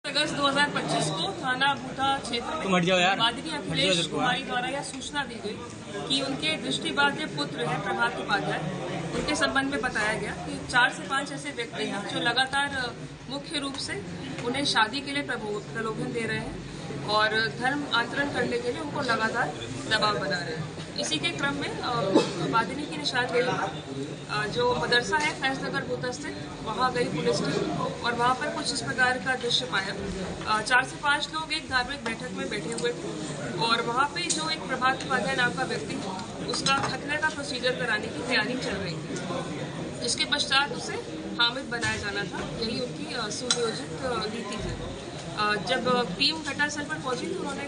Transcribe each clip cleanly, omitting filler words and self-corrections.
अगस्त 2025 को थाना बूटा क्षेत्र में बादनी अखिलेश कुमारी द्वारा यह सूचना दी गई कि उनके दृष्टिबाध्य पुत्र हैं प्रभात उपाध्याय, उनके संबंध में बताया गया कि 4 से 5 ऐसे व्यक्ति हैं जो लगातार मुख्य रूप से उन्हें शादी के लिए प्रलोभन दे रहे हैं और धर्म आंतरण करने के लिए उनको लगातार दबाव बना रहे हैं। इसी के क्रम में बादनी की निशानदेही जो मदरसा है फैजनगर बूटा स्थित, वहाँ गई पुलिस टीम और वहाँ पर कुछ इस प्रकार का दृश्य पाया। 4 से 5 लोग एक धार्मिक बैठक में बैठे हुए थे और वहाँ पे जो एक प्रभात उपाध्याय नाम का व्यक्ति है उसका खतने का प्रोसीजर कराने की तैयारी चल रही थी, जिसके पश्चात उसे हामिद बनाया जाना था। यही उनकी सुनियोजित नीति थी। जब टीम घटनास्थल पर पहुंची तो उन्होंने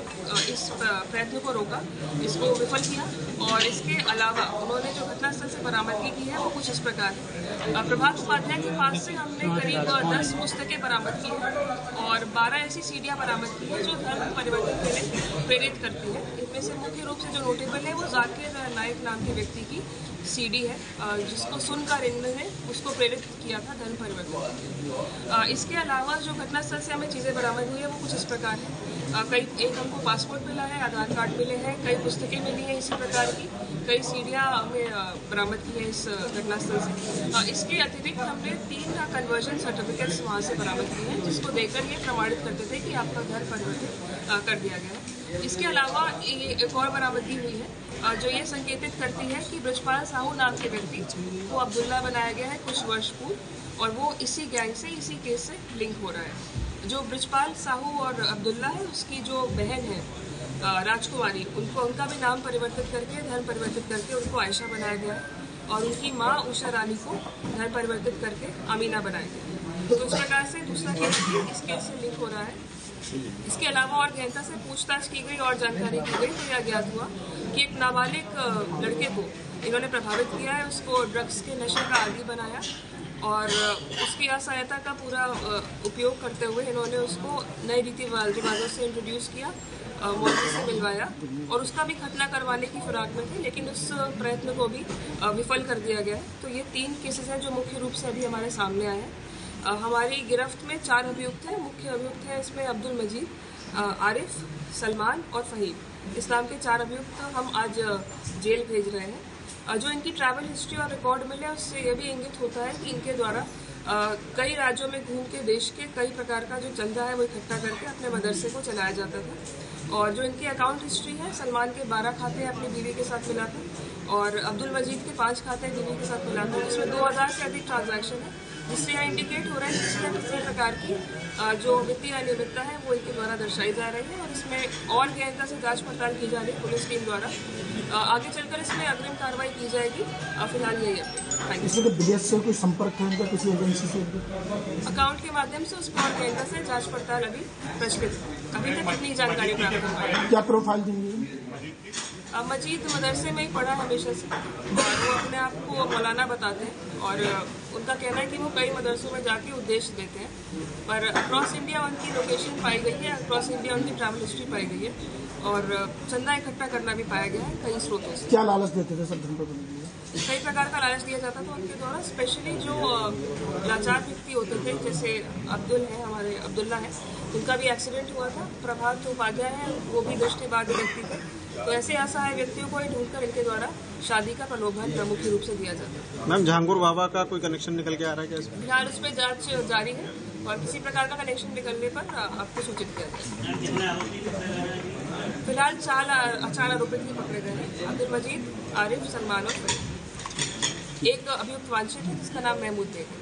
इस प्रयत्न को रोका, इसको विफल किया और इसके अलावा उन्होंने जो घटनास्थल से बरामदगी की है वो कुछ इस प्रकार है। प्रभात उपाध्याय के पास से हमने करीब 10 पुस्तकें बरामद की हैं और 12 ऐसी सीडियाँ बरामद की हैं जो धर्म परिवर्तन के लिए प्रेरित करती है। इनमें से मुख्य रूप से जो नोटेबल है वो जाकिर नाइक नाम के व्यक्ति की सीडी है, जिसको सुनकर इन्होंने उसको प्रेरित किया था धर्म परिवर्तन। इसके अलावा जो घटनास्थल से हमें चीज़ें बरामद हुई है वो कुछ इस प्रकार है। एक हमको पासपोर्ट मिला है, आधार कार्ड मिले हैं, कई पुस्तकें मिली हैं इसी प्रकार की, कई सीढ़ियाँ हमें बरामद की हैं इस घटनास्थल से। इसके अतिरिक्त हमने 3 कन्वर्जन सर्टिफिकेट्स वहाँ से बरामद किए हैं, जिसको देकर ये प्रमाणित करते थे कि आपका घर परिवर्तित कर दिया गया है। इसके अलावा एक और बरामदगी हुई है जो ये संकेतित करती है कि ब्रजपाल साहू नाम के व्यक्ति को अब्दुल्ला बनाया गया है कुछ वर्ष पूर्व और वो इसी गैंग से, इसी केस से लिंक हो रहा है। जो ब्रजपाल साहू और अब्दुल्ला है उसकी जो बहन है राजकुमारी, उनका भी नाम परिवर्तित करके, धर्म परिवर्तित करके उनको आयशा बनाया गया है और उनकी माँ उषा रानी को धर्म परिवर्तित करके अमीना बनाया गया। तो इस प्रकार से दूसरा केस भी इस केस से लिंक हो रहा है। इसके अलावा और गहनता से पूछताछ की गई और जानकारी की गई तो यह ज्ञात हुआ कि एक नाबालिग लड़के को इन्होंने प्रभावित किया है, उसको ड्रग्स के नशे का आदी बनाया और उसकी असहायता का पूरा उपयोग करते हुए इन्होंने उसको नई रीति रिवाजों से इंट्रोड्यूस किया, मौलवी से मिलवाया और उसका भी खतना करवाने की फिराक में थे, लेकिन उस प्रयत्न को भी विफल कर दिया गया है। तो ये 3 केसेस हैं जो मुख्य रूप से अभी हमारे सामने आए हैं। हमारी गिरफ्त में 4 अभियुक्त हैं। मुख्य अभियुक्त हैं इसमें अब्दुल मजीद, आरिफ, सलमान और फहीम। इस नाम के 4 अभियुक्त हम आज जेल भेज रहे हैं। जो इनकी ट्रैवल हिस्ट्री और रिकॉर्ड मिले उससे यह भी इंगित होता है कि इनके द्वारा कई राज्यों में घूम के देश के कई प्रकार का जो चंदा है वो इकट्ठा करके अपने मदरसे को चलाया जाता था। और जो इनकी अकाउंट हिस्ट्री है, सलमान के 12 खाते अपनी बीवी के साथ मिला था और अब्दुल मजीद के 5 खाते बीवी के साथ मिला था, जिसमें 2000 से अधिक ट्रांजैक्शन है, जिससे यह इंडिकेट हो रहा है कि किसी न किसी प्रकार की जो वित्तीय अनियमितता है वो इनके द्वारा दर्शाई जा रही है और इसमें और गहनता से जांच पड़ताल की जा रही है पुलिस टीम द्वारा। आगे चलकर इसमें अग्रिम कार्रवाई की जाएगी। फिलहाल यही अपडेट। इससे विदेश से कोई संपर्क है उनका किसी एजेंसी से? अकाउंट के माध्यम से उसको और गहनता से जांच पड़ताल अभी प्रचलित है। अभी तक इतनी जानकारी प्राप्त हो पाई। क्या प्रोफाइल देंगे? मजीद मदरसे में ही पढ़ा हमेशा से और वो अपने आप को मौलाना बताते हैं और उनका कहना है कि वो कई मदरसों में जाके उद्देश्य देते हैं, पर अक्रॉस इंडिया उनकी लोकेशन पाई गई है, अक्रॉस इंडिया उनकी ट्रैवल हिस्ट्री पाई गई है और चंदा इकट्ठा करना भी पाया गया है कई स्रोतों से। क्या लालच देते थे सर? कई प्रकार का लालच दिया जाता था उनके द्वारा। स्पेशली जो लाचार व्यक्ति होते थे, जैसे अब्दुल है, हमारे अब्दुल्ला है, उनका भी एक्सीडेंट हुआ था। प्रभात उपाध्याय है, वो भी दृष्टिबाधित व्यक्ति थे। तो ऐसे असहाय व्यक्तियों को ही ढूंढकर इनके द्वारा शादी का प्रलोभन मुख्य रूप से दिया जाता है। मैम, जहांगीर बाबा का कोई कनेक्शन निकल के आ रहा है क्या इसमें? फिलहाल उसमें जांच जारी है और किसी प्रकार का कनेक्शन निकलने पर आपको सूचित किया जाएगा। फिलहाल 4 आरोपित ही पकड़े गए हैं, अब्दुल मजीद, आरिफ, सलमान और फहीम। एक अभियुक्त वांछित है जिसका नाम महमूद बेग है।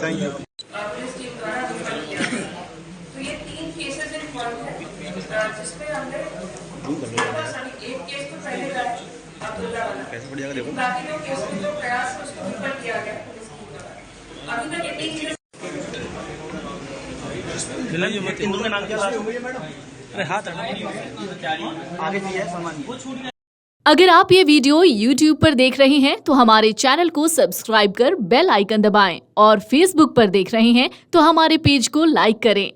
Thank you. पुलिस टीम द्वारा गिरफ्तार किया गया। तो ये 3 केसेस इन्वॉल्व है जिसमें हमने एक केस तो पहले का है अब्दुल्ला वाला, बाकी 2 केस में जो प्रयास है उसको विफल किया गया पुलिस टीम द्वारा। अभी तक इतनी चीजें अगर आप ये वीडियो YouTube पर देख रहे हैं तो हमारे चैनल को सब्सक्राइब कर बेल आइकन दबाएं और Facebook पर देख रहे हैं तो हमारे पेज को लाइक करें।